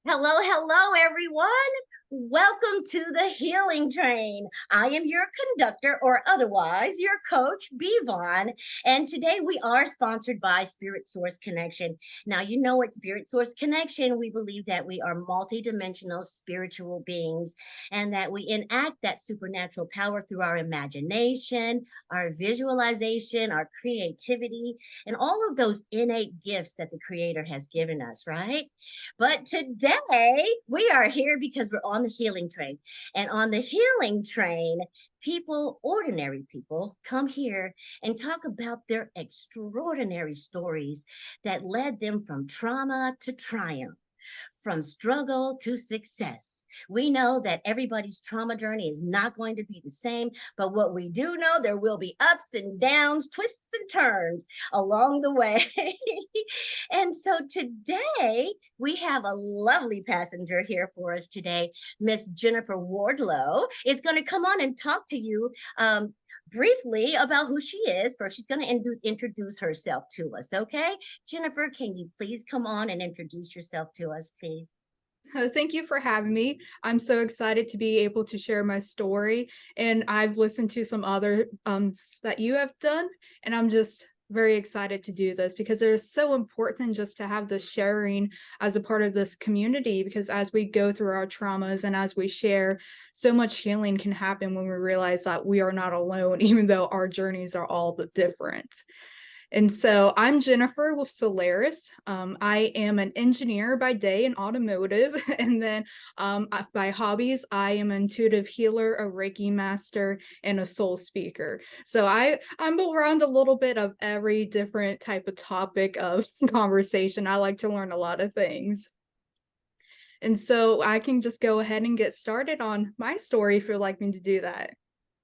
Hello, hello, everyone. Welcome to the Healing Train. I am your conductor, or otherwise your coach, Bevon. And today we are sponsored by Spirit Source Connection. Now, you know at Spirit Source Connection, we believe that we are multidimensional spiritual beings and that we enact that supernatural power through our imagination, our visualization, our creativity, and all of those innate gifts that the Creator has given us, right? But today we are here because we're on the healing train. And on the healing train, people, ordinary people, come here and talk about their extraordinary stories that led them from trauma to triumph, from struggle to success. We know that everybody's trauma journey is not going to be the same, but what we do know, there will be ups and downs, twists and turns along the way. And so today we have a lovely passenger here for us today. Miss Jennifer Wardlow is going to come on and talk to you briefly about who she is. First, she's going to introduce herself to us. Okay, Jennifer, can you please come on and introduce yourself to us, please? Thank you for having me. I'm so excited to be able to share my story. And I've listened to some other that you have done, and I'm just very excited to do this because it is so important just to have the sharing as a part of this community, because as we go through our traumas and as we share, so much healing can happen when we realize that we are not alone, even though our journeys are all but different. And so I'm Jennifer with Soularis. I am an engineer by day in automotive. And then by hobbies, I am an intuitive healer, a Reiki master, and a soul speaker. So I'm around a little bit of every different type of topic of conversation. I like to learn a lot of things. And so I can just go ahead and get started on my story if you'd like me to do that.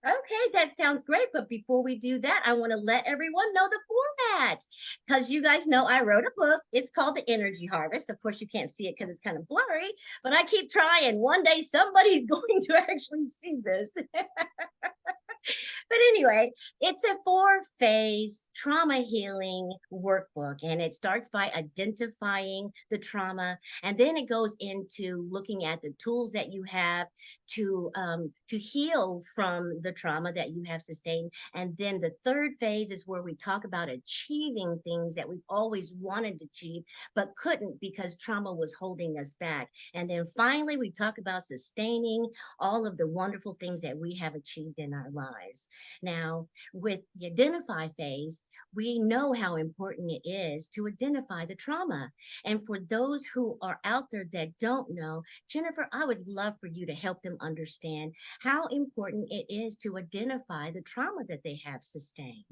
Okay, that sounds great. But before we do that, I want to let everyone know the format because you guys know I wrote a book. It's called The Energy Harvest. Of course, you can't see it because it's kind of blurry, but I keep trying. One day somebody's going to actually see this. But anyway, it's a four-phase trauma healing workbook, and it starts by identifying the trauma, and then it goes into looking at the tools that you have to heal from the trauma that you have sustained. And then the third phase is where we talk about achieving things that we've always wanted to achieve but couldn't because trauma was holding us back. And then finally, we talk about sustaining all of the wonderful things that we have achieved in our lives. Now, with the identify phase, we know how important it is to identify the trauma. And for those who are out there that don't know, Jennifer, I would love for you to help them understand how important it is to identify the trauma that they have sustained.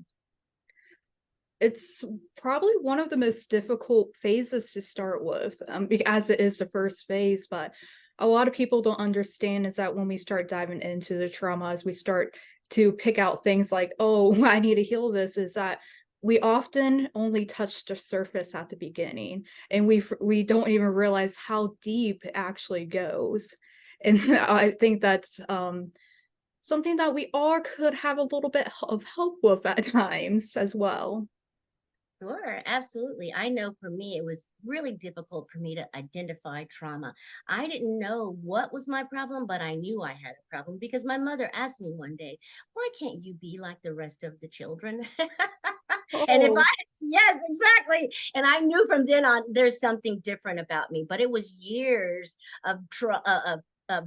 It's probably one of the most difficult phases to start with, as it is the first phase. But a lot of people don't understand is that when we start diving into the traumas, we start to pick out things like, oh, I need to heal this, is that we often only touch the surface at the beginning, and we don't even realize how deep it actually goes. And I think that's something that we all could have a little bit of help with at times as well. Sure, absolutely. I know for me, it was really difficult for me to identify trauma. I didn't know what was my problem, but I knew I had a problem because my mother asked me one day, why can't you be like the rest of the children? And if I, Oh, yes, exactly. And I knew from then on, there's something different about me, but it was years of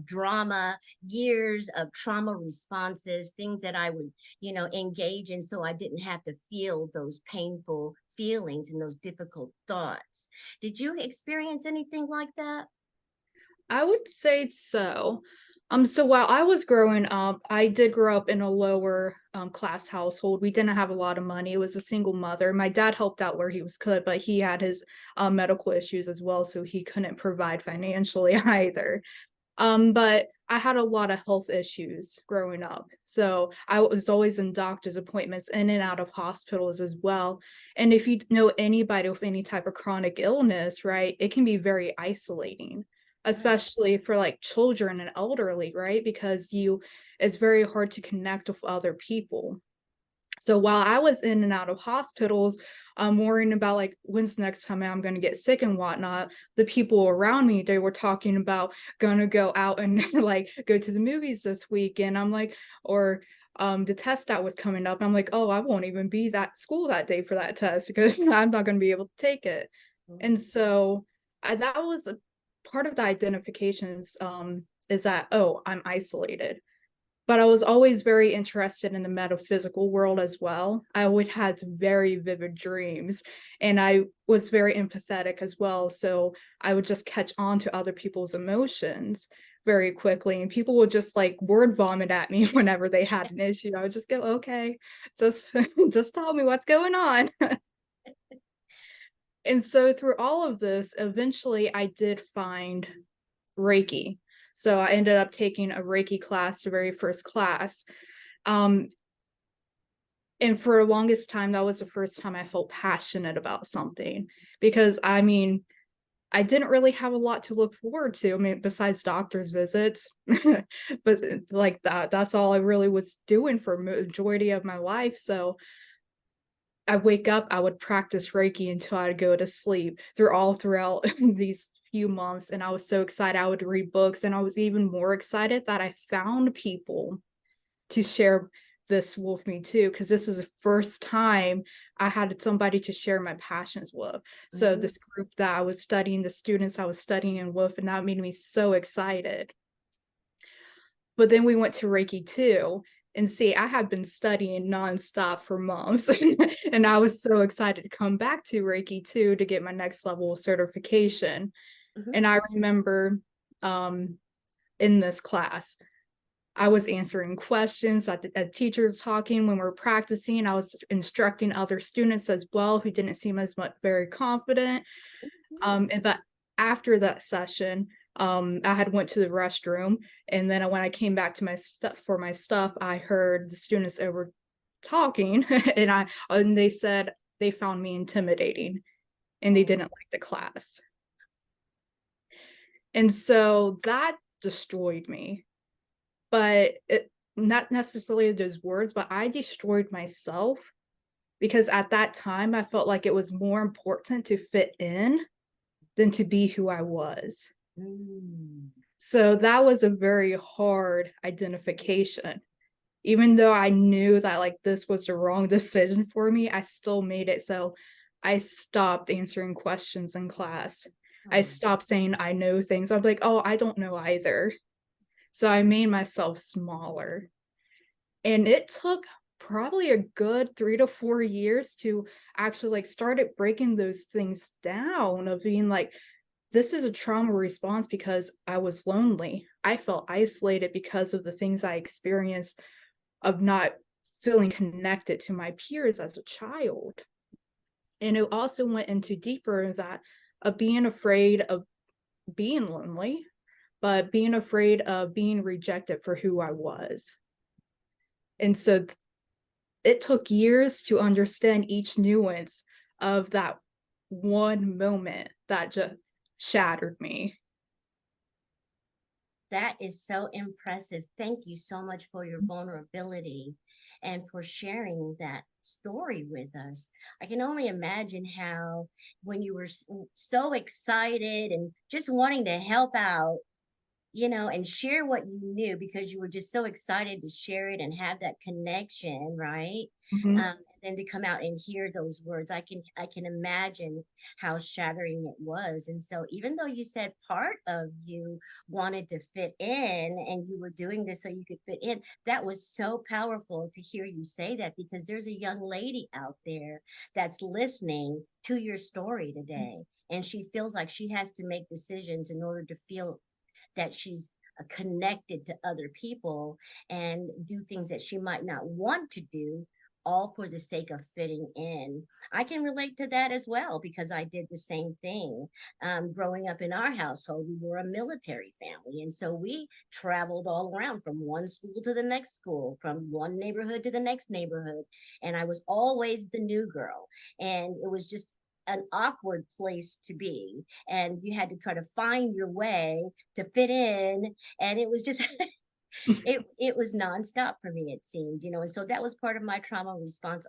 drama, years of trauma responses, things that I would, engage in so I didn't have to feel those painful feelings and those difficult thoughts. Did you experience anything like that? I would say so. So while I was growing up, I did grow up in a lower class household. We didn't have a lot of money. It was a single mother. My dad helped out where he was could, but he had his medical issues as well, so he couldn't provide financially either. But I had a lot of health issues growing up. So I was always in doctor's appointments, in and out of hospitals as well. And if you know anybody with any type of chronic illness, right, it can be very isolating, Right. especially for like children and elderly, right? Because it's very hard to connect with other people. So while I was in and out of hospitals, worrying about like when's the next time I'm going to get sick and whatnot. The people around me, they were talking about gonna go out and like go to the movies this week, and I'm like, or the test that was coming up, I'm like, oh, I won't even be at school that day for that test because I'm not going to be able to take it. And so that was a part of the identifications, is that, oh, I'm isolated. But I was always very interested in the metaphysical world as well. I always had very vivid dreams, and I was very empathetic as well. So I would just catch on to other people's emotions very quickly, and people would just like word vomit at me whenever they had an issue. I would just go, okay, just just tell me what's going on. And so through all of this, eventually I did find Reiki. So I ended up taking a Reiki class, the very first class. Um, and for the longest time, that was the first time I felt passionate about something, because I mean, I didn't really have a lot to look forward to. I mean, besides doctor's visits, but like that's all I really was doing for majority of my life. So I wake up, I would practice Reiki until I'd go to sleep throughout these few months. And I was so excited. I would read books, and I was even more excited that I found people to share this with me too, because this is the first time I had somebody to share my passions with. So Mhm. this group that I was studying, the students I was studying with, and that made me so excited. But then we went to Reiki 2, and see, I had been studying nonstop for months, and I was so excited to come back to Reiki 2 to get my next level certification. Mhm. And I remember, um, in this class, I was answering questions that the teachers talking when we were practicing. I was instructing other students as well who didn't seem as much very confident. Mhm. And but after that session, I had went to the restroom, and then when I came back to my stuff for my stuff, I heard the students over talking, and they said they found me intimidating, and they Oh, didn't like the class. And so that destroyed me. But it, not necessarily those words, but I destroyed myself, because at that time I felt like it was more important to fit in than to be who I was. mm. So that was a very hard identification. Even though I knew that like this was the wrong decision for me, I still made it. So I stopped answering questions in class. I Oh, stopped saying I know things. I'm like, oh, I don't know either. So I made myself smaller. And it took probably a good 3 to 4 years to actually like started breaking those things down of being like, this is a trauma response because I was lonely. I felt isolated because of the things I experienced of not feeling connected to my peers as a child. And it also went into deeper that of being afraid of being lonely, but being afraid of being rejected for who I was. And so it took years to understand each nuance of that one moment that just shattered me. that is so impressive. Thank you so much for your vulnerability and for sharing that story with us. I can only imagine how, when you were so excited and just wanting to help out, and share what you knew because you were just so excited to share it and have that connection, right? Mhm. And then to come out and hear those words, I can imagine how shattering it was. And so, even though you said part of you wanted to fit in and you were doing this so you could fit in, that was so powerful to hear you say that, because there's a young lady out there that's listening to your story today, and she feels like she has to make decisions in order to feel that she's connected to other people and do things that she might not want to do, all for the sake of fitting in. I can relate to that as well because I did the same thing. Growing up in our household, we were a military family. And so we traveled all around from one school to the next school, from one neighborhood to the next neighborhood. And I was always the new girl. And it was just an awkward place to be, and you had to try to find your way to fit in, and it was just it was nonstop for me, it seemed, and so that was part of my trauma response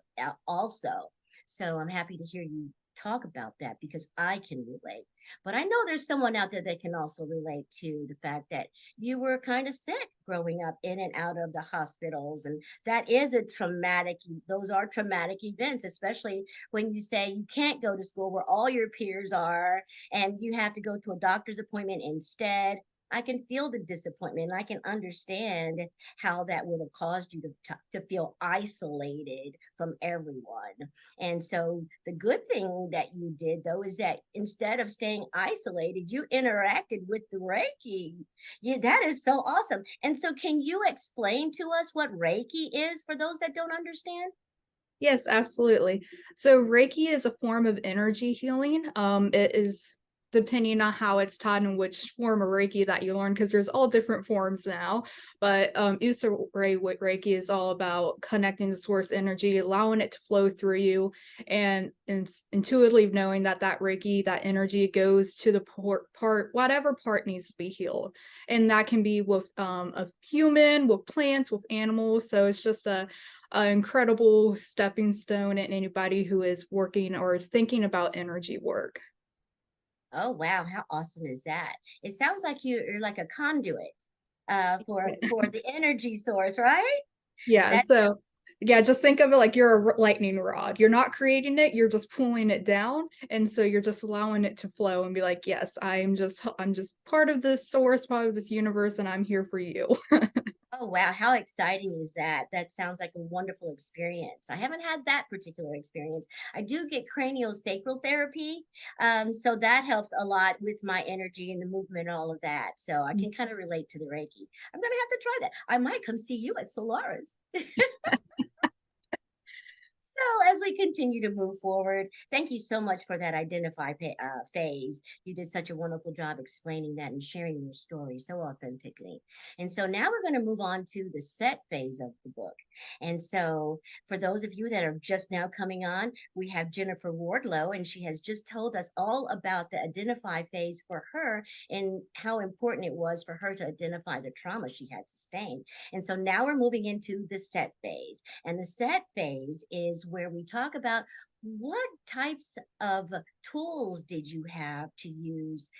also. So I'm happy to hear you talk about that because I can relate. But I know there's someone out there that can also relate to the fact that you were kind of sick growing up in and out of the hospitals. And that is a traumatic, those are traumatic events, especially when you say you can't go to school where all your peers are and you have to go to a doctor's appointment instead. I can feel the disappointment. I can understand how that would have caused you to feel isolated from everyone. And so the good thing that you did though is that instead of staying isolated, you interacted with the Reiki. Yeah, that is so awesome. And so can you explain to us what Reiki is for those that don't understand? Yes, absolutely. So Reiki is a form of energy healing. It is depending on how it's taught and which form of Reiki that you learn, because there's all different forms now. But Reiki is all about connecting to source energy, allowing it to flow through you, and intuitively knowing that that Reiki, that energy goes to the whatever part needs to be healed, and that can be with a human, with plants, with animals. So it's just a an incredible stepping stone at anybody who is working or is thinking about energy work. Oh wow, how awesome is that? It sounds like you're like a conduit for the energy source, right? Yeah, That so yeah, just think of it like you're a lightning rod. You're not creating it, you're just pulling it down, and so you're just allowing it to flow and be like, "Yes, I'm just part of this source, part of this universe, and I'm here for you." Oh, wow. How exciting is that? That sounds like a wonderful experience. I haven't had that particular experience. I do get craniosacral therapy. So that helps a lot with my energy and the movement and all of that. So I can kind of relate to the Reiki. I'm going to have to try that. I might come see you at Solaris. So, as we continue to move forward, thank you so much for that phase. You did such a wonderful job explaining that and sharing your story so authentically. And so now we're going to move on to the set phase of the book. And so, for those of you that are just now coming on, we have Jennifer Wardlow, and she has just told us all about the identify phase for her and how important it was for her to identify the trauma she had sustained. And so now we're moving into the set phase. And the set phase is where we talk about what types of tools did you have to use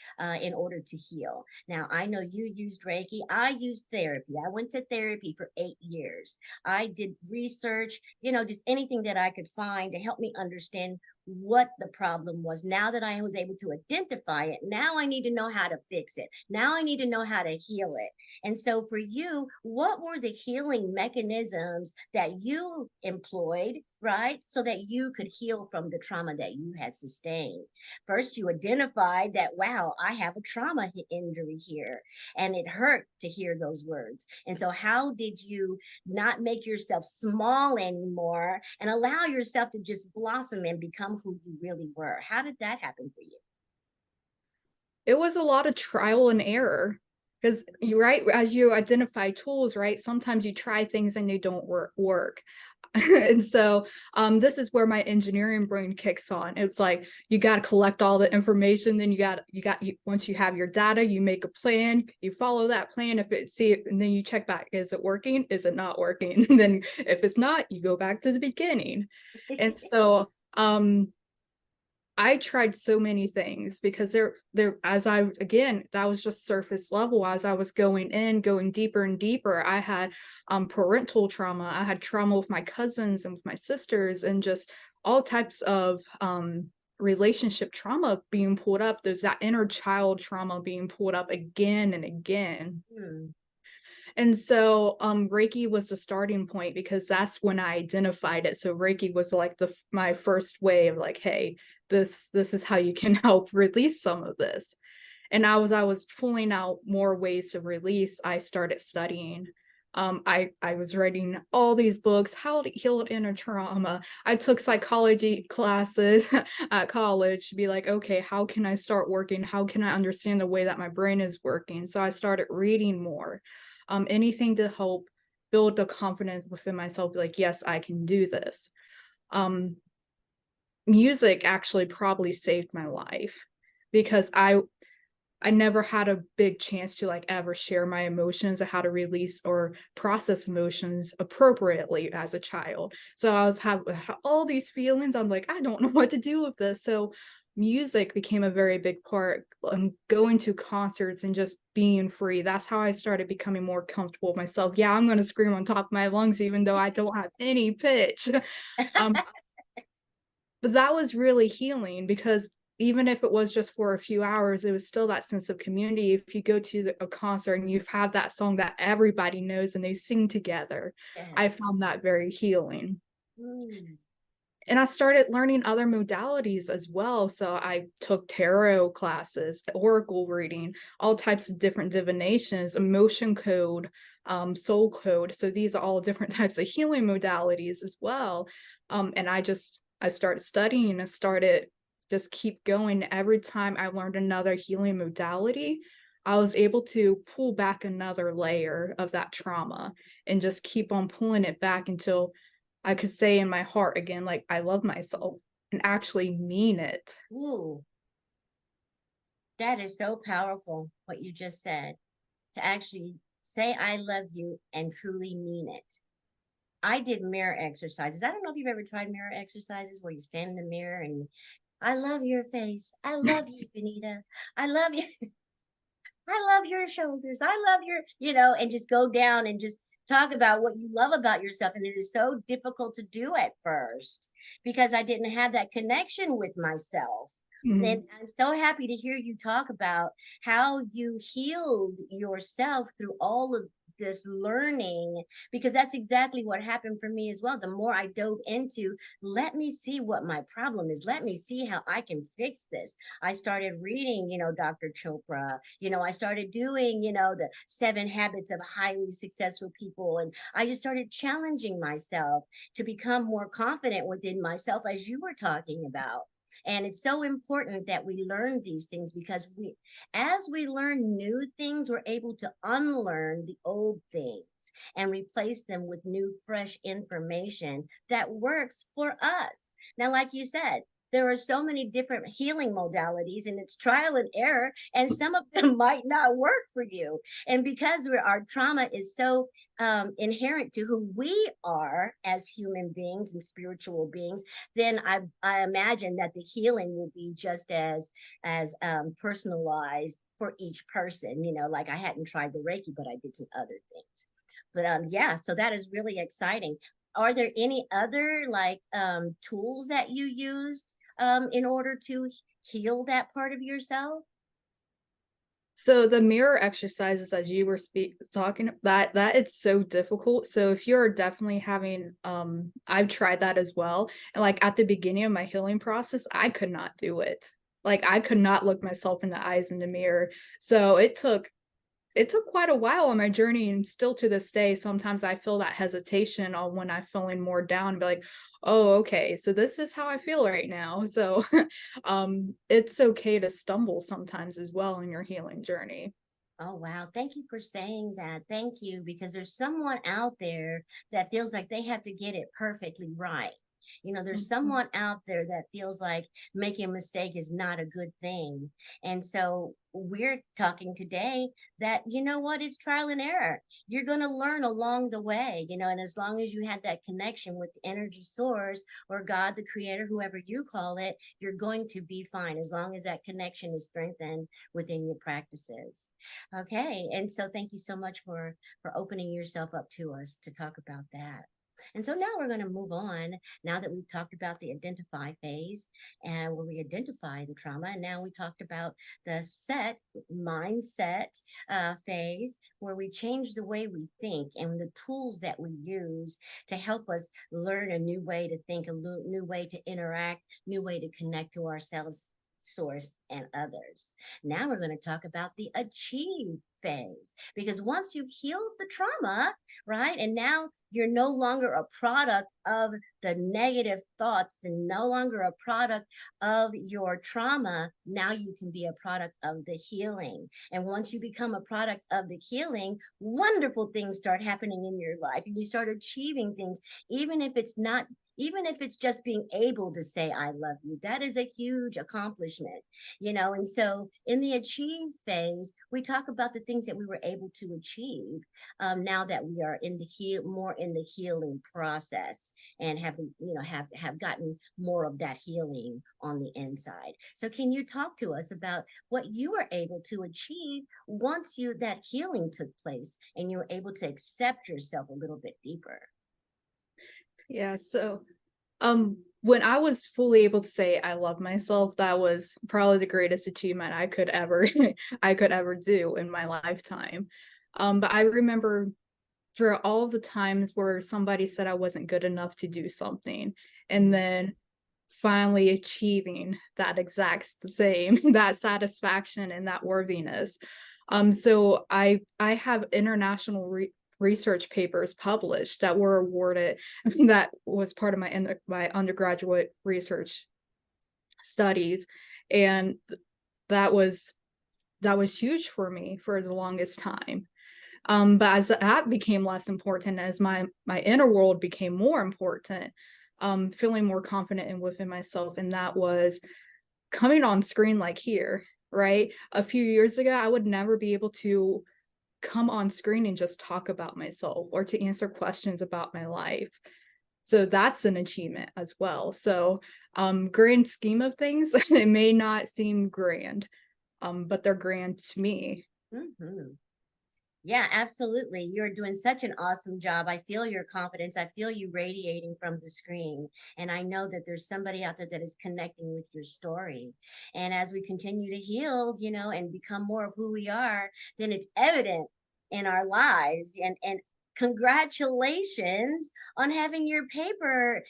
in order to heal. Now, I know you used Reiki. I used therapy. I went to therapy for 8 years. I did research, just anything that I could find to help me understand what the problem was. Now that I was able to identify it, now I need to know how to fix it. Now I need to know how to heal it. And so for you, what were the healing mechanisms that you employed, right? So that you could heal from the trauma that you had sustained. First, you identified that, wow, I have a trauma injury here, and it hurt to hear those words. And so, how did you not make yourself small anymore and allow yourself to just blossom and become who you really were? How did that happen for you? It was a lot of trial and error, because you right, as you identify tools, right, sometimes you try things and they don't work. And so this is where my engineering brain kicks on. It's like you got to collect all the information, then once you have your data, you make a plan, you follow that plan. If it see it, and then you check back, is it working, is it not working? And then if it's not, you go back to the beginning. And so I tried so many things, because as I, again, that was just surface level. As I was going deeper and deeper, I had parental trauma. I had trauma with my cousins and with my sisters, and just all types of relationship trauma being pulled up. There's that inner child trauma being pulled up again and again. Hmm. And so Reiki was the starting point, because that's when I identified it. So Reiki was like my first way of like, hey, this is how you can help release some of this. And I was pulling out more ways to release, I started studying. I was reading all these books, how to heal inner trauma. I took psychology classes at college to be like, okay, how can I start working? How can I understand the way that my brain is working? So I started reading more, anything to help build the confidence within myself, like, yes, I can do this. Um, Music actually probably saved my life, because I never had a big chance to like ever share my emotions or how to release or process emotions appropriately as a child. So I was have all these feelings. I'm like, I don't know what to do with this. So music became a very big part, going to concerts and just being free. That's how I started becoming more comfortable with myself. Yeah, I'm going to scream on top of my lungs even though I don't have any pitch. um but that was really healing because even if it was just for a few hours, it was still that sense of community. If you go to a concert and you have that song that everybody knows and they sing together, I Yes. found that very healing. Mm. And I started learning other modalities as well. So I took tarot classes, oracle reading, all types of different divinations, emotion code, soul code. So these are all different types of healing modalities as well. And I started studying and started just keep going. Every time I learned another healing modality, I was able to pull back another layer of that trauma and just keep on pulling it back until I could say in my heart again, like, I love myself and actually mean it. Ooh, that is so powerful, what you just said, to actually say, I love you and truly mean it. I did mirror exercises. I don't know if you've ever tried mirror exercises where you stand in the mirror and I love your face. I love you, Benita. I love you. I love your shoulders. I love your, and just go down and just talk about what you love about yourself. And it is so difficult to do at first because I didn't have that connection with myself. And Mhm. I'm so happy to hear you talk about how you healed yourself through all of this learning, because that's exactly what happened for me as well. The more I dove into, let me see what my problem is, let me see how I can fix this. I started reading, Dr. Chopra, I started doing, the 7 habits of highly successful people. And I just started challenging myself to become more confident within myself, as you were talking about. And it's so important that we learn these things because as we learn new things, we're able to unlearn the old things and replace them with new, fresh information that works for us. Now, like you said, there are so many different healing modalities and it's trial and error, and some of them might not work for you. And because our trauma is so inherent to who we are as human beings and spiritual beings, then I imagine that the healing will be just as personalized for each person. Like I hadn't tried the Reiki, but I did some other things. But yeah, so that is really exciting. Are there any other like tools that you used in order to heal that part of yourself? So the mirror exercises as you were talking that it's so difficult. So if you're definitely having I've tried that as well. And like at the beginning of my healing process, I could not do it. Like I could not look myself in the eyes in the mirror. So it took quite a while on my journey, and still to this day sometimes I feel that hesitation on when I'm feeling more down, be like, oh, okay, so this is how I feel right now. So it's okay to stumble sometimes as well in your healing journey. Oh, wow. Thank you for saying that. Thank you, because there's someone out there that feels like they have to get it perfectly right. There's Mhm. someone out there that feels like making a mistake is not a good thing. And so we're talking today that, what is trial and error? You're going to learn along the way, and as long as you had that connection with the energy source or God, the creator, whoever you call it, you're going to be fine as long as that connection is strengthened within your practices. Okay, and so thank you so much for opening yourself up to us to talk about that. And so now we're going to move on. Now that we've talked about the identify phase and where we identify the trauma, and now we talked about the mindset phase where we change the way we think and the tools that we use to help us learn a new way to think, a new way to interact, new way to connect to ourselves, source, and others. Now we're going to talk about the achieve phase. Because once you've healed the trauma, right, and now you're no longer a product of the negative thoughts and no longer a product of your trauma, now you can be a product of the healing. And once you become a product of the healing, wonderful things start happening in your life and you start achieving things, even if it's not, even if it's just being able to say I love you. That is a huge accomplishment, you know. And so in the achieve phase, we talk about the things that we were able to achieve, now that we are in the heal, more in the healing process, and have, you know, have gotten more of that healing on the inside. So can you talk to us about what you were able to achieve once you that healing took place and you were able to accept yourself a little bit deeper? Yeah, so when I was fully able to say I love myself, that was probably the greatest achievement I could ever I could ever do in my lifetime. But I remember for all of the times where somebody said I wasn't good enough to do something, and then finally achieving that exact same that satisfaction and that worthiness. So I have international research papers published that were awarded that was part of my undergraduate research studies, and that was that was huge for me for the longest time. But as that became less important, as my inner world became more important, feeling more confident and within myself, and that was coming on screen like here, right? A few years ago, I would never be able to come on screen and just talk about myself or to answer questions about my life. So that's an achievement as well. So, grand scheme of things, it may not seem grand, but they're grand to me. Mm-hmm. Yeah, absolutely. You're doing such an awesome job. I feel your confidence. I feel you radiating from the screen. And I know that there's somebody out there that is connecting with your story. And as we continue to heal, you know, and become more of who we are, then it's evident in our lives. And congratulations on having your paper,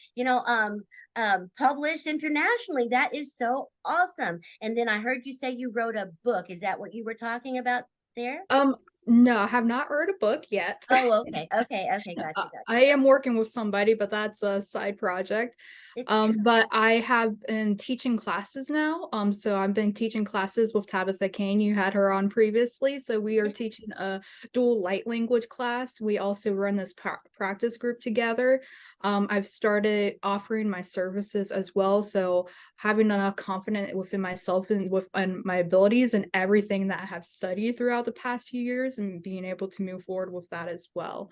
published internationally. That is so awesome. And then I heard you say you wrote a book. Is that what you were talking about there? Um, no, I have not read a book yet. Oh, okay. Okay. Okay. Gotcha. I Gotcha. am working with somebody, but that's a side project. It's But I have been teaching classes now. So I've been teaching classes with Tabitha Kane. You had her on previously. So we are yeah. teaching a dual light language class. We also run this practice group together. I've started offering my services as well. So having enough confidence within myself and with and my abilities and everything that I have studied throughout the past few years and being able to move forward with that as well.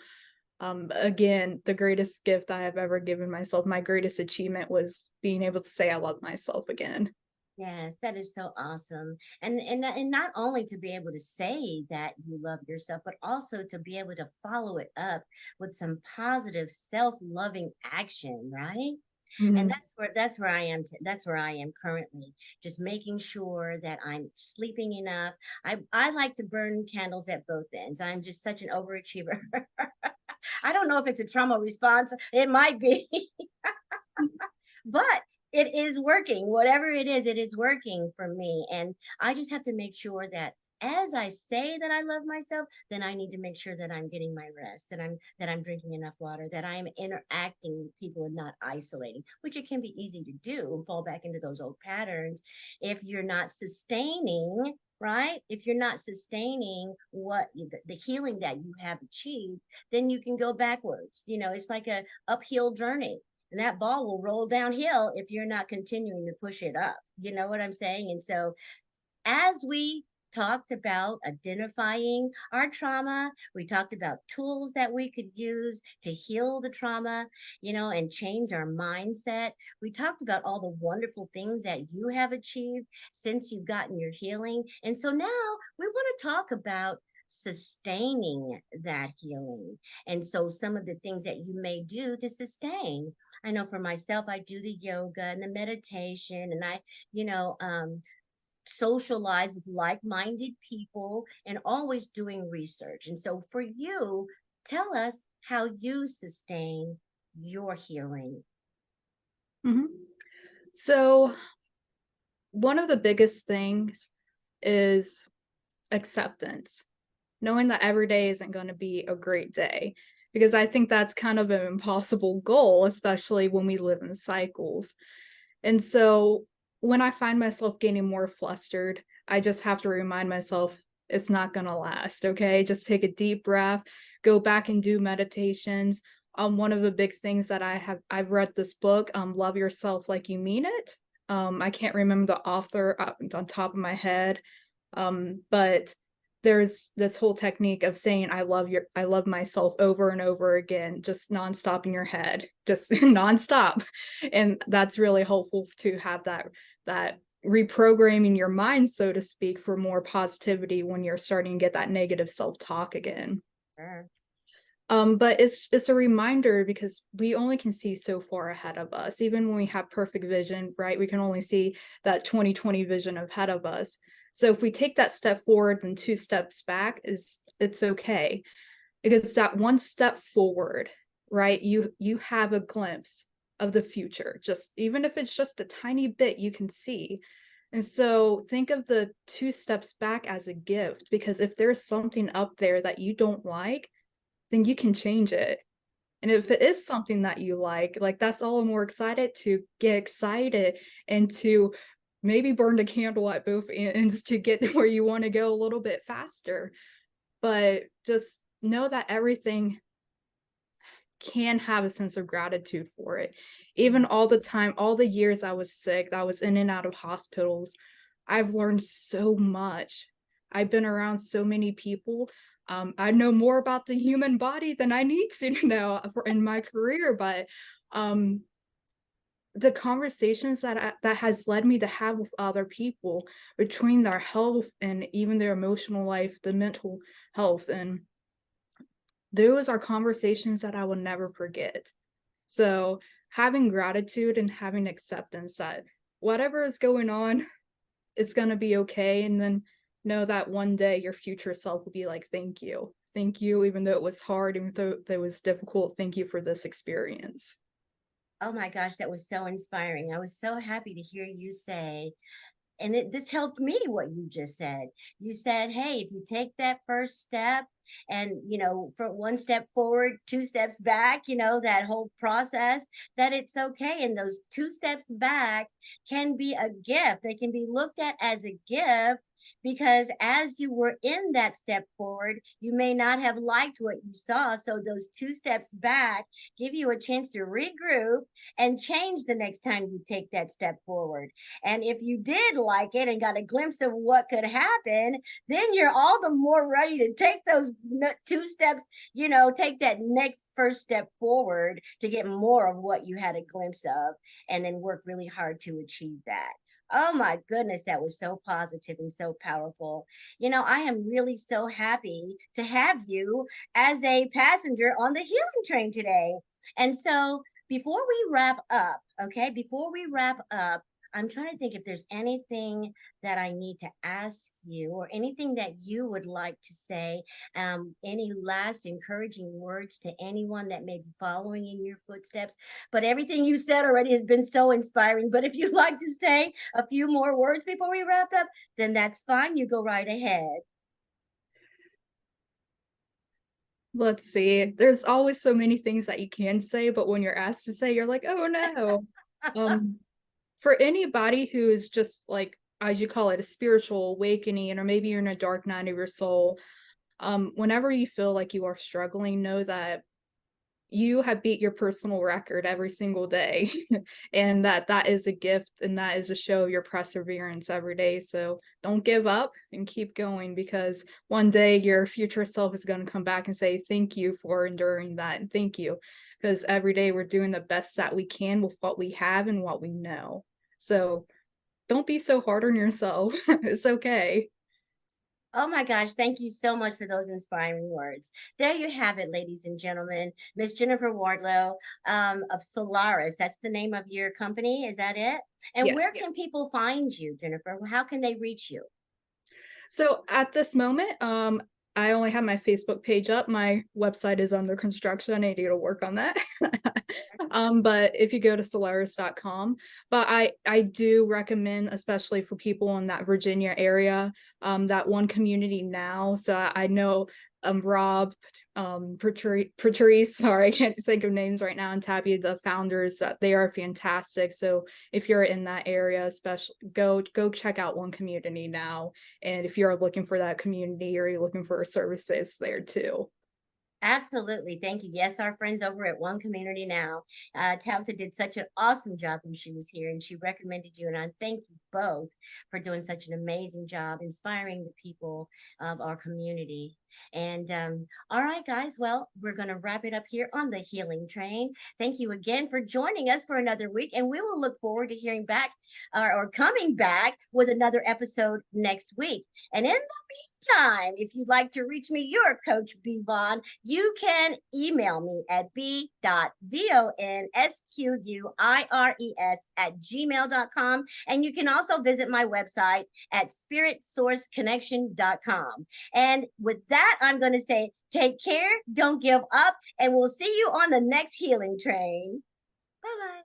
Again, the greatest gift I have ever given myself, my greatest achievement was being able to say I love myself again. Yes, that is so awesome. And not only to be able to say that you love yourself, but also to be able to follow it up with some positive self-loving action, right? And Mhm. that's where I am that's where I am currently, just making sure that I'm sleeping enough. I like to burn candles at both ends. I'm just such an overachiever. I don't know if it's a trauma response. It might be, but it is working. Whatever it is working for me. And I just have to make sure that as I say that I love myself, then I need to make sure that I'm getting my rest, that I'm drinking enough water, that I'm interacting with people and not isolating, which it can be easy to do and fall back into those old patterns if you're not sustaining, right? If you're not sustaining the healing that you have achieved, then you can go backwards. You know, it's like a uphill journey, and that ball will roll downhill if you're not continuing to push it up. You know what I'm saying? And so, as we talked about identifying our trauma, we talked about tools that we could use to heal the trauma, and change our mindset. We talked about all the wonderful things that you have achieved since you've gotten your healing. And so now we want to talk about sustaining that healing. And so some of the things that you may do to sustain. I know for myself, I do the yoga and the meditation, and I, you know, socialize with like-minded people and always doing research. And so for you, tell us how you sustain your healing. Mhm. So one of the biggest things is acceptance, knowing that every day isn't going to be a great day, because I think that's kind of an impossible goal, especially when we live in cycles. And so when I find myself getting more flustered, I just have to remind myself it's not going to last. Okay. Just take a deep breath, go back and do meditations. One of the big things that I've read this book, Love Yourself Like You Mean It. I can't remember the author on top of my head. But there's this whole technique of saying I love myself over and over again, just nonstop in your head, just nonstop. And that's really helpful to have that reprogramming your mind, so to speak, for more positivity when you're starting to get that negative self-talk again. Sure. But it's a reminder, because we only can see so far ahead of us. Even when we have perfect vision, right? We can only see that 20/20 vision ahead of us. So if we take that step forward and 2 steps back, it's okay. Because that one step forward, right? You have a glimpse of the future. Just even if it's just a tiny bit, you can see. And so think of the 2 steps back as a gift, because if there's something up there that you don't like, then you can change it. And if it is something that you like that's all the more excited to get excited and to maybe burn the candle at both ends to get where you want to go a little bit faster. But just know that everything can have a sense of gratitude for it. Even all the time, all the years I was sick, I was in and out of hospitals, I've learned so much. I've been around so many people. I know more about the human body than I need to know in my career, but the conversations that has led me to have with other people, between their health and even their emotional life, the mental health, and those are conversations that I will never forget. So having gratitude and having acceptance that whatever is going on, it's going to be okay. And then know that one day your future self will be like, thank you. Thank you, even though it was hard, even though it was difficult. Thank you for this experience. Oh my gosh, that was so inspiring. I was so happy to hear you say, and this helped me what you just said. You said, hey, if you take that first step and, for one step forward, 2 steps back, that whole process, that it's okay. And those 2 steps back can be a gift. They can be looked at as a gift, because as you were in that step forward, you may not have liked what you saw. So those 2 steps back give you a chance to regroup and change the next time you take that step forward. And if you did like it and got a glimpse of what could happen, then you're all the more ready to take those 2 steps, take that next first step forward to get more of what you had a glimpse of, and then work really hard to achieve that. Oh my goodness, that was so positive and so powerful. I am really so happy to have you as a passenger on the healing train today. And so before we wrap up, okay, before we wrap up, I'm trying to think if there's anything that I need to ask you, or anything that you would like to say. Any last encouraging words to anyone that may be following in your footsteps. But everything you said already has been so inspiring. But if you'd like to say a few more words before we wrap up, then that's fine. You go right ahead. Let's see. There's always so many things that you can say, but when you're asked to say, you're like, oh no. Um, for anybody who is just like, as you call it, a spiritual awakening, or maybe you're in a dark night of your soul, whenever you feel like you are struggling, know that you have beat your personal record every single day. And that is a gift, and that is a show of your perseverance every day. So don't give up and keep going, because one day your future self is going to come back and say thank you for enduring that, and thank you, because every day we're doing the best that we can with what we have and what we know. So don't be so hard on yourself. It's okay. Oh my gosh, thank you so much for those inspiring words. There you have it, ladies and gentlemen. Miss Jennifer Wardlow, of Soularis. That's the name of your company. Is that it? And where Yes. can people find you, Jennifer? How can they reach you? So at this moment, I only have my Facebook page up. My website is under construction. I need to work on that. But if you go to Soularis.com, but I do recommend, especially for people in that Virginia area, that one community now. So I know Rob, Patrice, sorry, I can't think of names right now, and Tabby, the founders, they are fantastic. So if you're in that area, especially go check out One Community now. And if you're looking for that community or you're looking for services there too. Absolutely. Thank you. Yes, our friends over at One Community Now. Tabitha did such an awesome job when she was here, and she recommended you. And I thank you both for doing such an amazing job inspiring the people of our community. And all right, guys. Well, we're going to wrap it up here on the Healing Train. Thank you again for joining us for another week. And we will look forward to hearing back or coming back with another episode next week. And in the meantime, if you'd like to reach me, your coach Bvon, you can email me at b.vonsquires@gmail.com. And you can also visit my website at spiritsourceconnection.com. And with that, I'm going to say, take care, don't give up, and we'll see you on the next healing train. Bye bye.